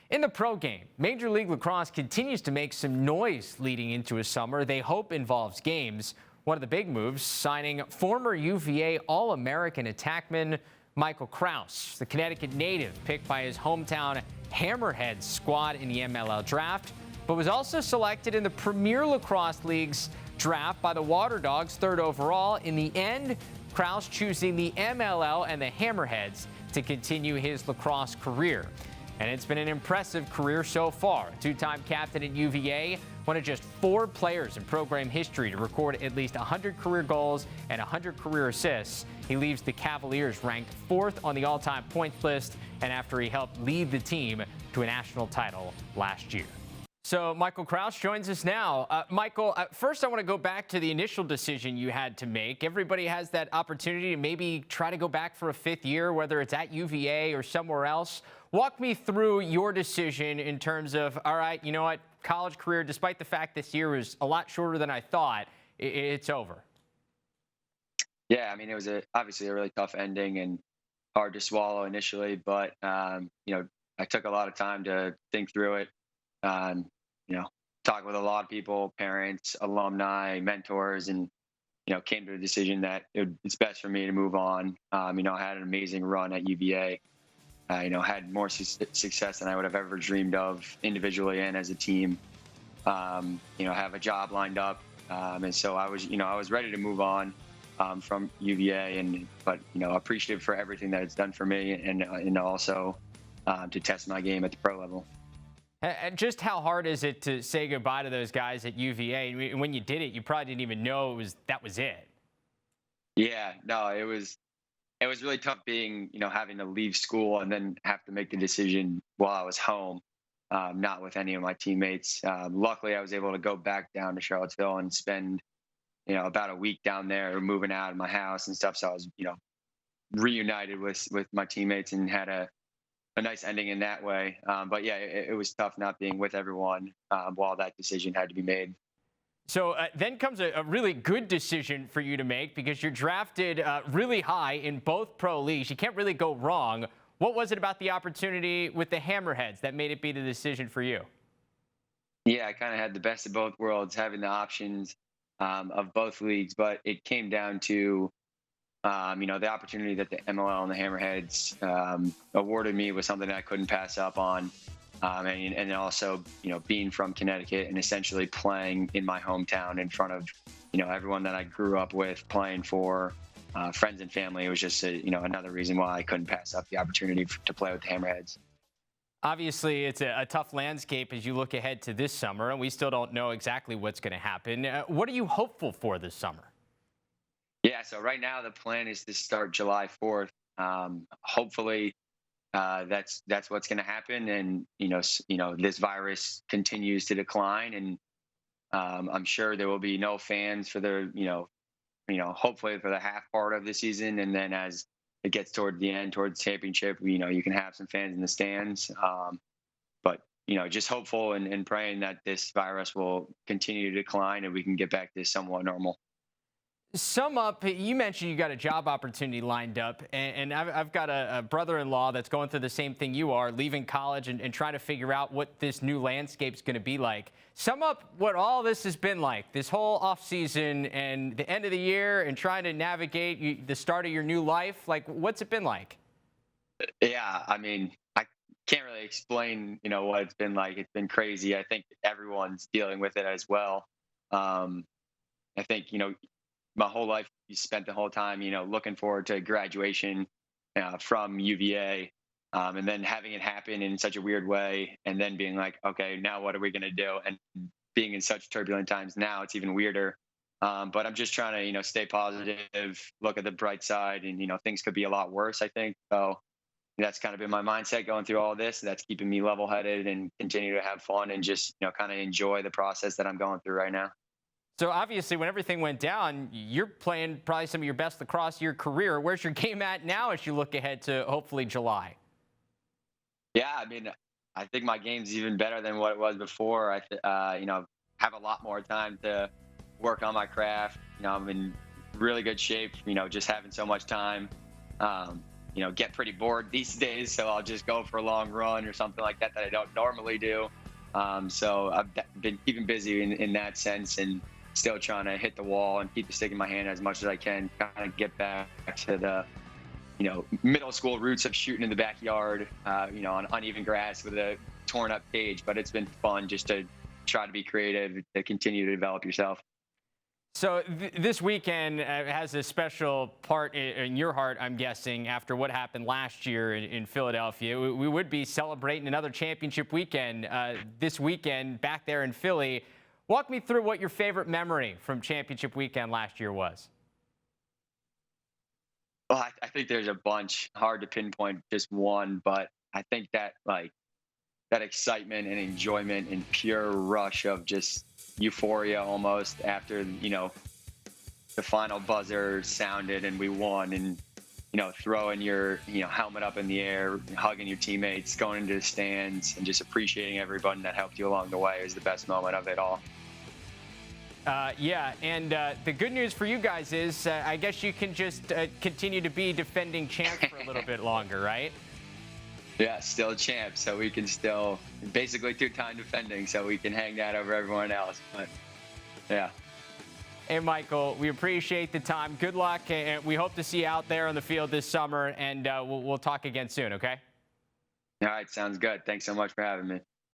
In the pro game, Major League Lacrosse continues to make some noise leading into a summer they hope involves games. One of the big moves, signing former UVA All-American attackman Michael Kraus, the Connecticut native picked by his hometown Hammerheads squad in the MLL draft, but was also selected in the Premier Lacrosse League's draft by the Water Dogs 3rd overall. In the end, Kraus choosing the MLL and the Hammerheads to continue his lacrosse career. And it's been an impressive career so far. Two-time captain at UVA, one of just 4 players in program history to record at least 100 career goals and 100 career assists. He leaves the Cavaliers ranked 4th on the all-time points list, and after he helped lead the team to a national title last year. So Michael Kraus joins us now. Michael, first I want to go back to the initial decision you had to make. Everybody has that opportunity to maybe try to go back for a 5th year, whether it's at UVA or somewhere else. Walk me through your decision in terms of, all right, you know what, college career, despite the fact this year was a lot shorter than I thought, it's over. Yeah, I mean, it was obviously a really tough ending and hard to swallow initially, but, I took a lot of time to think through it. Talk with a lot of people, parents, alumni, mentors, and, came to a decision that it's best for me to move on. I had an amazing run at UVA. Had more success than I would have ever dreamed of individually and as a team. Have a job lined up. And so I was ready to move on from UVA, but appreciative for everything that it's done for me and also to test my game at the pro level. And just how hard is it to say goodbye to those guys at UVA? When you did it, you probably didn't even know that was it. Yeah, no, it was really tough being, having to leave school and then have to make the decision while I was home, not with any of my teammates. Luckily, I was able to go back down to Charlottesville and spend, about a week down there, moving out of my house and stuff. So I was, reunited with my teammates and had a nice ending in that way. But yeah, it was tough not being with everyone while that decision had to be made. So then comes a really good decision for you to make because you're drafted really high in both pro leagues. You can't really go wrong. What was it about the opportunity with the Hammerheads that made it be the decision for you? Yeah, I kind of had the best of both worlds, having the options of both leagues, but it came down to the opportunity that the MLL and the Hammerheads awarded me was something that I couldn't pass up on. And also, being from Connecticut and essentially playing in my hometown in front of, everyone that I grew up with, playing for friends and family. It was just, another reason why I couldn't pass up the opportunity to play with the Hammerheads. Obviously, it's a tough landscape as you look ahead to this summer, and we still don't know exactly what's going to happen. What are you hopeful for this summer? Yeah, so right now the plan is to start July 4th. Hopefully, that's what's going to happen, and this virus continues to decline, and I'm sure there will be no fans for the hopefully for the half part of the season, and then as it gets toward the end, towards championship, you can have some fans in the stands. But just hopeful and praying that this virus will continue to decline and we can get back to somewhat normal. Sum up, you mentioned you got a job opportunity lined up, and I've got a brother-in-law that's going through the same thing you are, leaving college and trying to figure out what this new landscape's going to be like. Sum up what all this has been like, this whole offseason and the end of the year and trying to navigate the start of your new life. Like, what's it been like? Yeah, I mean, I can't really explain, what it's been like. It's been crazy. I think everyone's dealing with it as well. I think, my whole life, you spent the whole time, looking forward to graduation from UVA, and then having it happen in such a weird way, and then being like, okay, now what are we going to do? And being in such turbulent times now, it's even weirder. But I'm just trying to, stay positive, look at the bright side, and, things could be a lot worse, I think. So that's kind of been my mindset going through all this. That's keeping me level-headed and continue to have fun and just, kind of enjoy the process that I'm going through right now. So obviously, when everything went down, you're playing probably some of your best lacrosse of your career. Where's your game at now as you look ahead to hopefully July? Yeah, I mean, I think my game's even better than what it was before. I have a lot more time to work on my craft. I'm in really good shape. Just having so much time. get pretty bored these days. So I'll just go for a long run or something like that I don't normally do. So I've been keeping busy in that sense, and still trying to hit the wall and keep the stick in my hand as much as I can, kind of get back to the, middle school roots of shooting in the backyard, on uneven grass with a torn up cage. But it's been fun just to try to be creative, to continue to develop yourself. So this weekend has a special part in your heart, I'm guessing, after what happened last year in Philadelphia. We would be celebrating another championship weekend this weekend back there in Philly. Walk me through what your favorite memory from championship weekend last year was. Well, I think there's a bunch. Hard to pinpoint just one, but I think that that excitement and enjoyment and pure rush of just euphoria almost after the final buzzer sounded and we won, and throwing your helmet up in the air, hugging your teammates, going into the stands, and just appreciating everyone that helped you along the way is the best moment of it all. Yeah, and the good news for you guys is I guess you can just continue to be defending champs for a little bit longer, right? Yeah, still a champ, so we can still basically two-time defending, so we can hang that over everyone else. But yeah. Hey, Michael, we appreciate the time. Good luck, and we hope to see you out there on the field this summer, and we'll talk again soon, okay? All right, sounds good. Thanks so much for having me.